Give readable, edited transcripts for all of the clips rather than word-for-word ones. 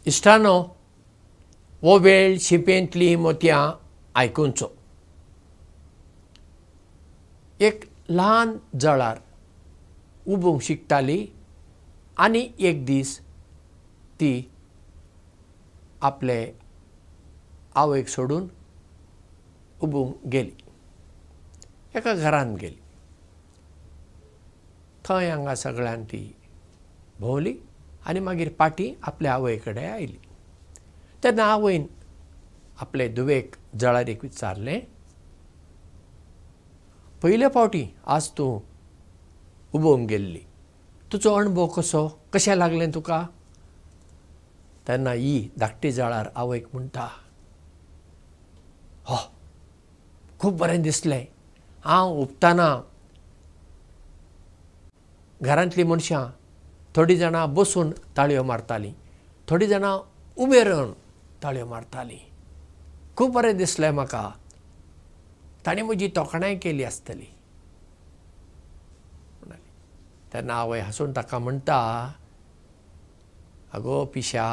इश्टानो, वो वेळ शिपेंतली मोतयां आयकुचो. एक ल्हान जळार उबूंक शिकताली आनी एक दीस ती आपले आवयक सोडून उबूंक गेली. एका घरांत गेली. थंय हांगा सगळ्यान ती भोंवली आनी मागीर पाटी आपल्या आवय कडेन आयली. तेन्ना आवयन आपले धुवेक जळारीक विचारलें, पयले फावटी आज तूं उबोवंक गेल्ली, तुजो अणभव कसो, कशें लागलें तुका? तेन्ना ही धाकटी जळार आवयक म्हणटा, खूब बरें दिसलें. हांव उबताना घरांतलीं मनशां थोडीं जाणां बसून ताळयो मारतालीं, थोडीं जाणां उबे रावन ताळयो मारतालीं. खूब बरें दिसलें म्हाका. ताणें म्हजी तोखणाय केली आसतली. तेन्ना आवय हांसून ताका म्हणटा, आगो पिश्या,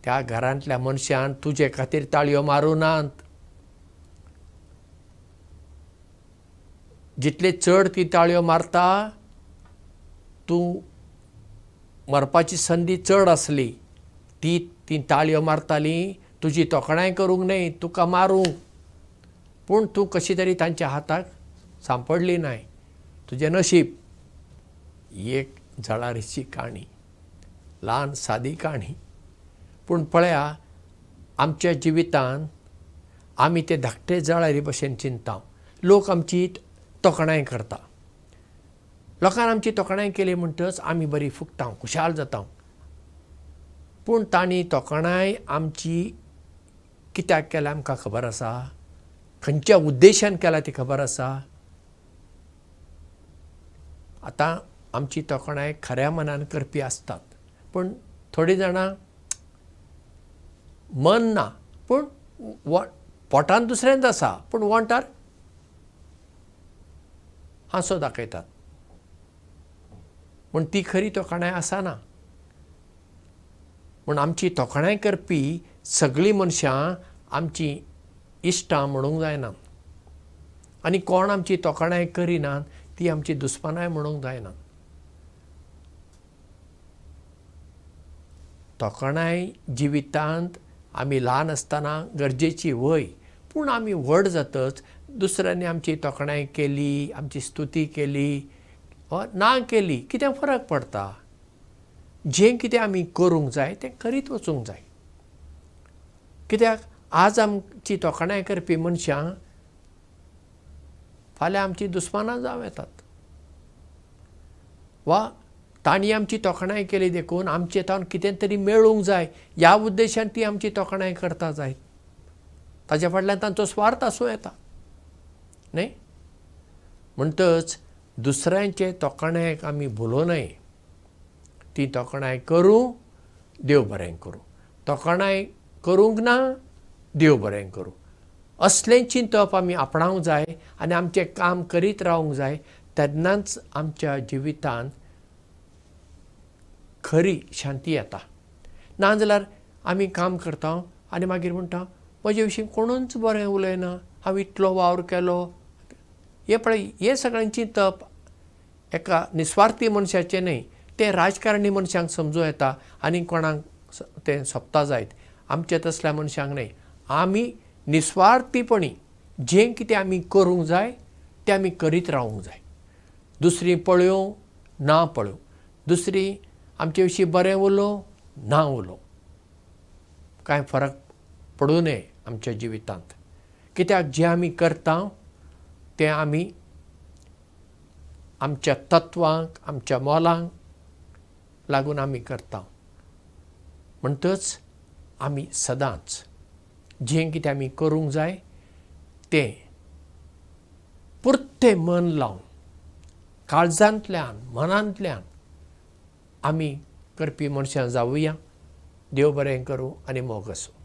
त्या घरांतल्या मनशान तुजे खातीर ताळयो मारूं नात. जितले चड ती ताळयो मारता, तूं मरपाची संदी चड आसली. ती ताळयो मारतालीं तुजी तोखणाय करूंक न्हय, तुका मारूंक. पूण तूं कशी तरी तांच्या हाताक सांपडली नाय. तुजें नशीब. ही एक जळारीची काणी, ल्हान सादी काणी. पूण पळया, आमच्या जिवितांत आमी ते धाकटे जळारी भशेन चिंतता. लोक आमची तोखणाय करता. लोकांन आमची तोखणाय केली म्हणटच आमी बरी फुगता, खुशाल जाता. पूण तांणी तोखणाय आमची कित्याक केल्या आमकां खबर आसा? खंयच्या उद्देशान केल्या ती खबर आसा? आतां आमची तोखणाय खऱ्या मनान करपी आसतात, पूण थोडीं जाणां मन ना, पूण पोटान दुसऱ्यांच आसा, पूण वोंटार हांसो दाखयतात. पूण ती खरी तोखणाय आसना. पूण आमची तोखणाय करपी सगळीं मनशां आमची इश्टां म्हणूंक जायना. आनी कोण आमची तोखणाय करिनात ती आमची दुस्मानाय म्हणूंक जायना. तोखणाय जिवितांत आमी ल्हान आसतना गरजेची वय, पूण आमी व्हड जातच दुसऱ्यांनी आमची तोखणाय केली, आमची स्तुती केली वा ना केली, कितें फरक पडटा? जें कितें आमी करूंक जाय तें करीत वचूंक जाय. कित्याक आज आमची तोखणाय करपी मनशां फाल्यां आमची दुस्मानां जावं येतात. वा तांणी आमची तोखणाय केली देखून आमचे तावन कितें तरी मेळूंक जाय ह्या उद्देशान ती आमची तोखणाय करता जायत. ताच्या फाटल्यान तांचो स्वार्थ आसूं येता न्हय. म्हणटच दुसऱ्यांचे तोखणायेक आमी भुलों न्हय. ती तोखणाय करूं, देव बरें करूं. तोखणाय करूंक ना, देव बरें करूं. असलें चिंतप आमी आपणावंक जाय आनी आमचें काम करीत रावंक जाय. तेन्नाच आमच्या जिवितांत खरी शांती येता. नाजाल्यार आमी काम करता आनी मागीर म्हणटा, म्हजे विशीं कोणूच बरें उलयना, हांव इतलो वावर केलो. हे पळय, हें सगळें चिंतप एका निस्वार्थी मनशाचें न्हय, तें राजकारणी मनशांक समजूं येता आनी कोणाक तें सोंपता जायत. आमच्या तसल्या मनशांक न्हय. आमी निस्वार्थीपणी जें कितें आमी करूंक जाय तें आमी करीत रावूंक जाय. दुसरीं पळयोवं ना पळोवं, दुसरीं आमचे विशीं बरें उलोवं ना उलोवं, कांय फरक पडूं नये आमच्या जिवितांत. कित्याक जें आमी करता तें आमी आमच्या तत्वांक, आमच्या मोलांक लागून आमी करता. म्हणटच आमी सदांच जें कितें आमी करूंक जाय तें पुर्तें मन लावन, काळजांतल्यान, मनांतल्यान आमी करपी मनशां जावुया. देव बरें करूं आनी मोग आसूं.